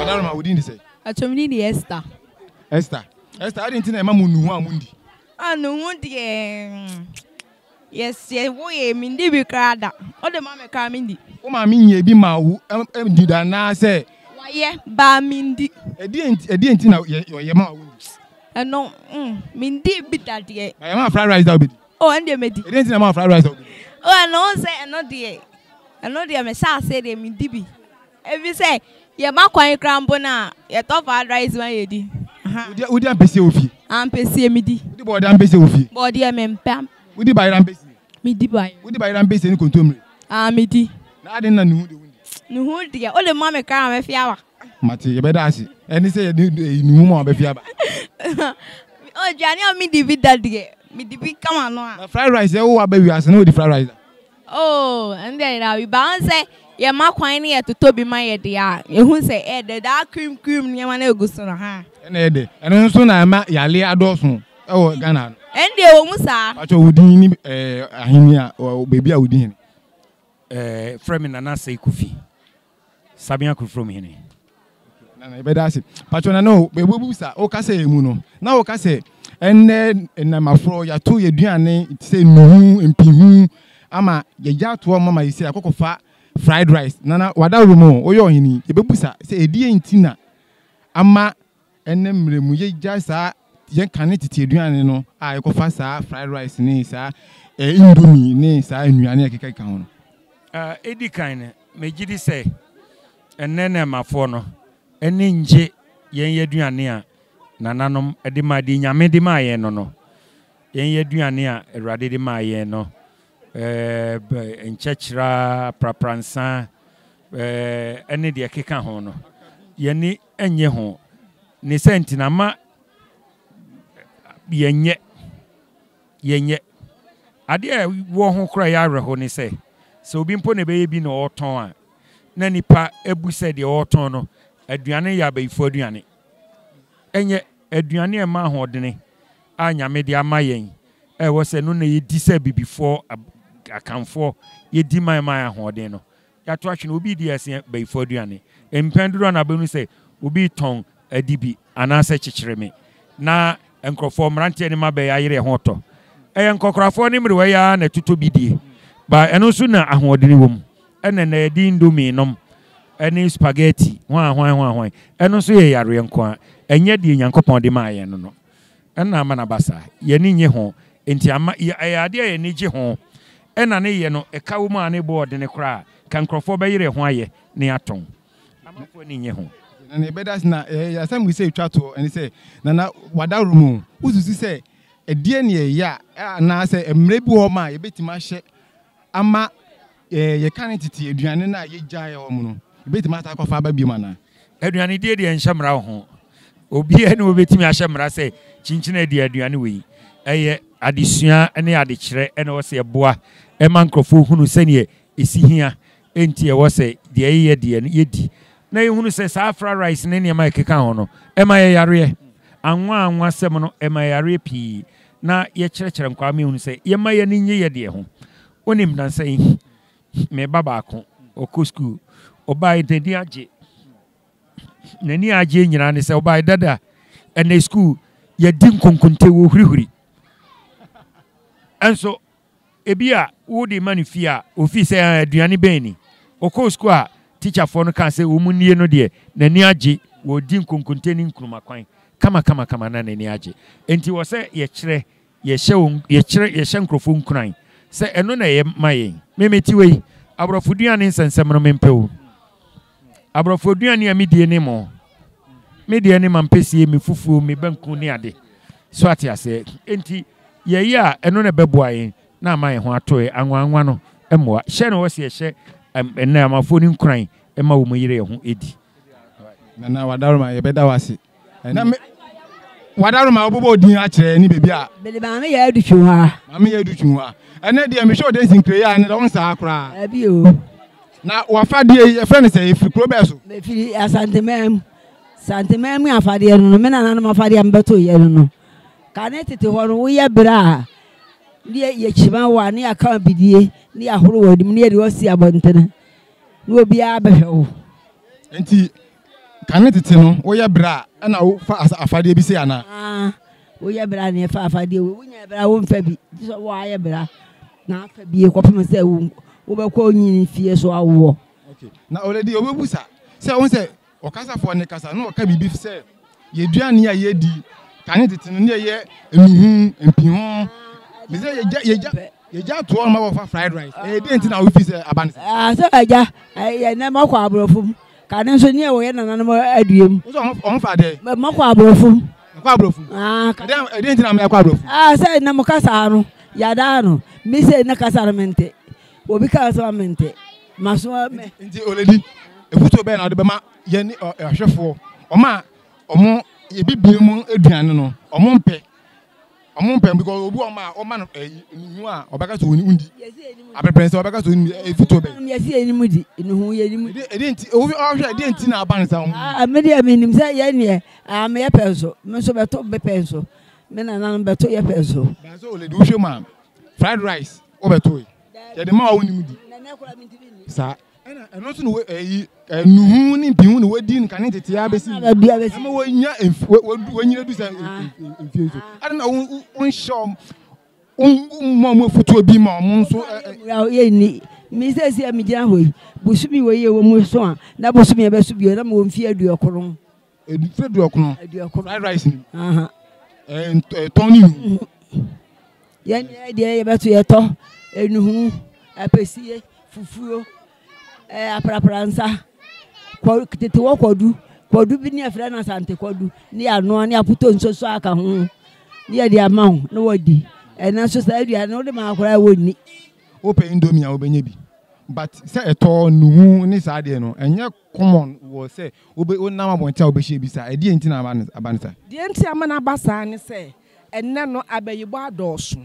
Wadaroma wodi ndi say. Achomni ni Esther. Esther, I didn't know mama nu hu amundi. No hundi yes, wo ye mindi bi krada. O de mama ka mindi. O ma minye bi ma wu ndi da na say. Wa ye ba mindi. Edi enti na ye ma wu. No, mindi bi da de. Ba ma fried rice da obi. Oh, ende medi. Edi enti na ma fried rice da obi. Oh, no say no de. No de me sa say de mindi bi. Ebi say ye ma kwan krambo na ye to fried rice wan ye di. Udi ampese ofi. Ampese midi. Udi board ampese ofi. Board ye mempam. Udi bayira ampese. Midi bay. Udi bayira ampese ni kontomre. Midi. Na ade na nu de wundi. Nu de o le mama kra ma fiawa. Mate ye beda ase. Eni say nu mo ba fiaba. O jani o midi bi dadie. Midi bi kama no a. Fried rice e wo abawi ase na odi fried rice. Oh, and then we ba say ye ma kwan ne ye totobi ma ye de a. Ye hu say de da cream ne ma na eguso no ha. Na ye de. Eno nso na ma yale adoso e wo Ghana. Ende wo mu sa. Acho wudin ni ahini a baby a wudin. Frame na say Kofi. Sabia ku from hini. Na ye beda ase. Pacho na no be busa o ka say emu no. Na o ka say enne na mafro ya to ye duane say nuhu empihu ama ye ja to mama yi say akokofa fried rice nana wadarumo oyo hini ye bebusa say edie ntina ama enne mremu ye ja sa ye kan tete aduane no a ye kofa sa fried rice ni sa indomie ni sa anuane akeka kan ho no edi kan me gidi say enne na mafo no enne nje yen ye aduane a nananom edi ma di nyame di ma ye no yen ye aduane a Awurade di ma ye no enchechra prapransa ene de keka ho no yeni enye ho ne sentina ma yenye ade wo ho kra ya reho ne se so obi mpo ne be bi na oton a na nipa ebu se de oton no aduane ya ba ifo aduane enye aduane e ma ho de ne anyame de ama yen wo se no na yedi se bibifo akanfo yedi man ahoden no ya to ahwe no obi di ase ba ifo aduane empenduro na benu se obi ton adibi anase chichireme na enkrofo mrante ni mabe ya yire ho to enkokrafo ni mrewe ya na tuto bidie ba eno so na ahoden wom ene na edi indomie nom ene spaghetti hwan eno so ye yare enko enye di nyankopon de ma ye no ena ama na basa ye ni nye ho enti ama ade ye ni je ho ena ne ye no ekawo ma ne board ne kra kan krofo be yire ho aye ne aton amafo ni nye ho na ne bedas na ya sam we say twato and say na wadarumu uzuzu say edie ne ya na say emre bi ho ma ye betima hye ama ye kan titi aduane na ye gyae ho mu no betima ta kofa ba bi ma na aduane die de enhyamra ho obi ene obetimi ahyamra say chinchina die aduane we eye adesua ene adekire ene wo se boa e man krofo hunu sene esi hia enti e wo se de ye de ne yedi na ye hunu se safra rice ne ne ma keka ho no e ma ye yare anwa sem no e ma yare pi na ye kyerɛkyerɛ nkwa me hunu se ye ma ye ne nye ye de ho onim dan sai me baba ako okɔ school obai deni age nani age nyina ne se obai dada ene school ye din konkonte wo hurihuri enso ebia wo de manifia ofi se aduane beni okɔ school a teacher for no kan se wo munie no de nani age wo din konkonte ni nkruma kwan kama na nani age enti wo se ye kyerɛ ye hye nkrofo nkran se eno na ye mayen memeti wei abrofoduane nsensem no mempewo abrofoduane a medie ne mo medie ne mampesie me fufuo me banku ne ade so ate ase enti ye ya eno na beboa yen na amayen ho atoe anwanwa no emoa hye no wo se hye ena amafo ni nkran ema wo muyire ho edi na wadaruma ye beda wase na wadaruma obobo odin a kire ni bebi a bele ba me ya adutwuha mama ya adutwuha ene de me show dancing kire ya ne don sa akra abi o na wafade ye friend say if kro be so be firi asante mem afade no me na na afade am beto ye no ka ne tete ho no wo ye bra ye chiba wa ne aka bidie ne ahoro wadim ne ye de osi abontene no obi a behwe wo enti kane tete no wo ye bra na wo fa afade bi se ana wo ye bra na fa afade wo nya bra wo mfa bi so wo aye bra na afa bi e kopem se wo be ko nyini fie so awo. Okay, na already obebusa se won se okasa fo ne kasa no oka bibi se ye duane ya ye di kane tete no ne ye enuhu empihun me se ye ja to on ma wo fa fried rice dey ntina wo fi se aban se so aja ye na makwa abrofum kane so ne wo ye nananom aduem so on fa dey makwa abrofum dey ntina me akwa abrofum se na mukasa no yada no mi se na kasa no mente obi ka so mente maso me nti already efuto be na de be ma ye ni ahwefo omo ye bibiem aduane no omo mpe because obu oma no enuhu a obeka so oni undi aprepense obeka so oni efuto be yesi enimu di enuhu ye enimu edi nti obi ahwe edi nti na aban sa ho amedi aminim se ye ne me ye penso me so beto be penso me na nan beto ye penso ba so le do hwe ma fried rice obeto ye de ma woni mu di sa eno so no enuhu ni bihu ni wadi ni kane tete ya besi ama wonya wonyina du sa enfieso adena on show mo futu obi ma mo nso ye ni mi se si ami gina hoyi busumi we ye wo mo so a na busumi e be so bi na mo mfie aduokono fried rice ni toni ye ni de ye be to ye to enuhu apesie fufuo aprapransa kwa tete wo kwadu bi ni afra na Asante kwadu ni ano ni aputo nsoso aka ho ni e de ama ho na wadi na so sa adua na de ma akora woni open indomie a obenye bi but say eto nuhu ni sa de no enye common wo say obe onam aboncha obehye bi sa e de enti na abanisa de enti amana abasa ni say enne no abayibo adoso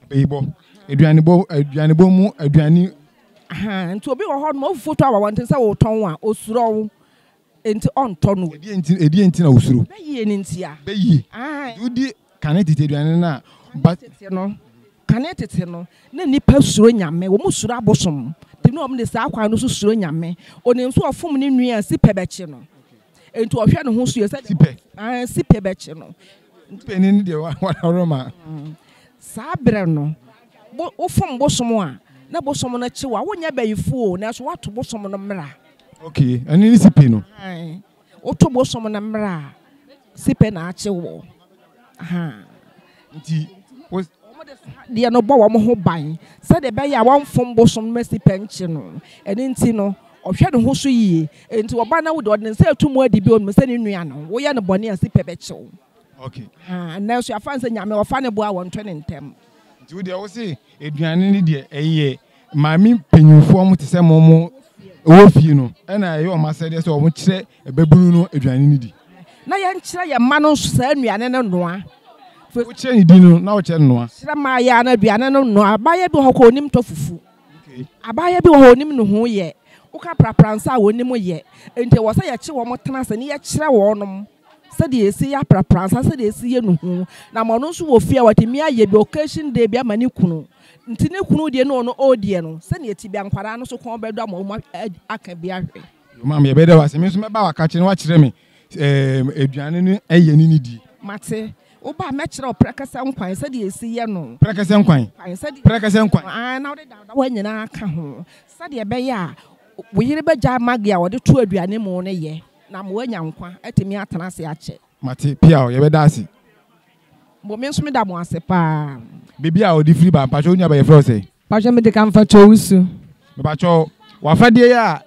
abayibo aduane bo mu aduane nti obi wo ho no foto awa wonte say wo ton a osuro wo enti on ton wo edi enti na osuro be yi ni nti a be yi udi kane tete aduane na but no kane tete no na nipa suro nyame wo mu suro abosom ti no om de sa akwa no so suro nyame oni so ofom ni nua si pebeche no enti o hwe ne ho so ye say si pebeche no sipe ni de wa roma sa bre no ofom bosom a na bosom na chiwa wonya bayifo na so wato bosom no mra okay ani ni sipe no oto bosom na mra sipe na achiwo nti de no bo wo ho ban se de be ya wonfom bosom ma sipe nchi no eni nti no ohwe ne ho so yie enti oba na wo de odin se atumu adi bi on se ne nua no wo ye ne bone a sipe be chiwo okay na so afa nse nyame ofa ne bo a won twene ntem nti wo de wo se eduane ni de eye mami penyufo mo te se mo wo fie no na ye o ma se de se o mo kire ebabunu no eduane ni di na ye nkire ye ma no sa anuane ne noa wo kire ni di no na wo kire noa kire ma ya na aduane no noa abaye bi ho ko onim to fufu okay abaye bi ho onim no ho ye wo ka prapransa onim ye ente wo se ye kire wo mo tena se ne ye kire wo nom se de esi ya prapransa se de esi ye no hu na mo no so wo fie watemi aye bi occasion day bi amani kunu nti ne kunu de no odie no se ne ti bia nkwara no so kon bedo amom aka bia hwe mam ye beda wase me so meba waka kire wa kire me eduane no eye ni di mate wo ba me kire oprekasa nkwan se de esi ye no prekasa nkwan na wo de da wa nyina aka ho se de be ya wo yire be ja magia wo de to aduane mu ne ye na mo anya nkwa atemi atana se ache mate pia ye beda ase bo me so me da mo ase pa baby a odi free ba pacho nya ba ye fro say pacho me de kan fa chowusu me pacho wa fadie ya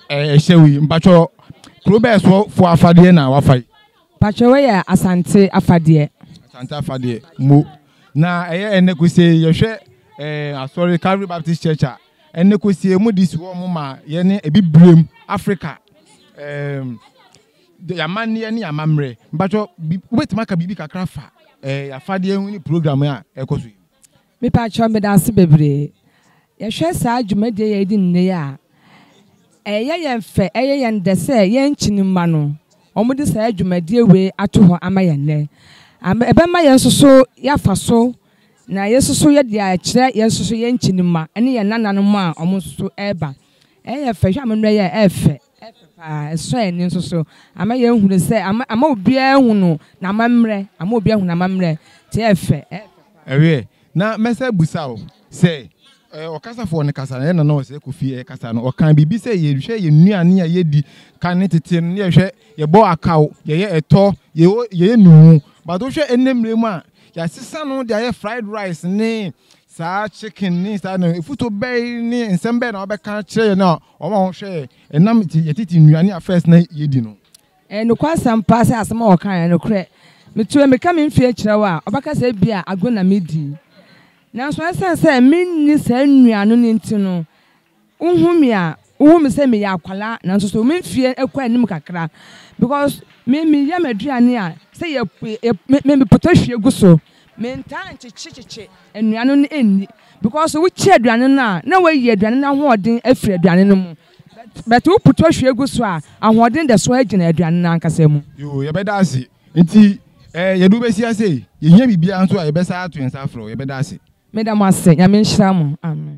hyewi pacho club for afadie na wa fai pacho we ya asante afadie mo na ene ko say ye hwe sorry Calvary Baptist Church a ene ko say mu dis wo mo ma ye ne Abibirem Africa ya manie ne ya mamre pacho wetima ka bibi kakra fa afadie hu ni program a ekoso me pacho me da se bebre ye hwe sa adwumade ye di nne ya ye mfe ye ndese ye nkinima no omudi sa adwumade we ato ho ama ye nne ebe ma ye nsoso ya faso na ye soso ye dia kire ye soso ye nkinima ene ye nananom a omo soso eba ye fe hwa menwe ye efe so eni nso so ama ye hunu se ama obi ehunu na mamre ama obi ehunu na mamre te efe ewe na mesa busa o se okasa fo ne kasa na na o se kofi kasa no okan bibi se ye hwe ye nuane a ye di kan ne tete no ye hwe ye bo akaw ye eto ye nuhu but o hwe enemre mu a ya sisa no de aye fried rice ne sa chicken ni sa no ifuto bay ni ensembe na obeka kire na o ma ho hwe enam yetiti nuane a first na ye di no no kwasam pass asema o kan no kre metu me ka me mfie kire wa obaka sa bia agona medi na so asense minni sa nuane ni ntino uhumi a uhumi se me ya akwala na so me mfie ekwa anim kakra because me ya maduane a se ye me potahwie guso mentan chichichichi enuanu no enni because we chi aduane na we yi aduane na hoodin afiri aduane no mu but we puto hwe egu so a ahoodin de so agina aduane na ankasa mu yo ye beda ase nti ye du besi ase ye hia bibia nso a ye besa ato ensa afro ye beda ase medam ase nyame nhira mu amen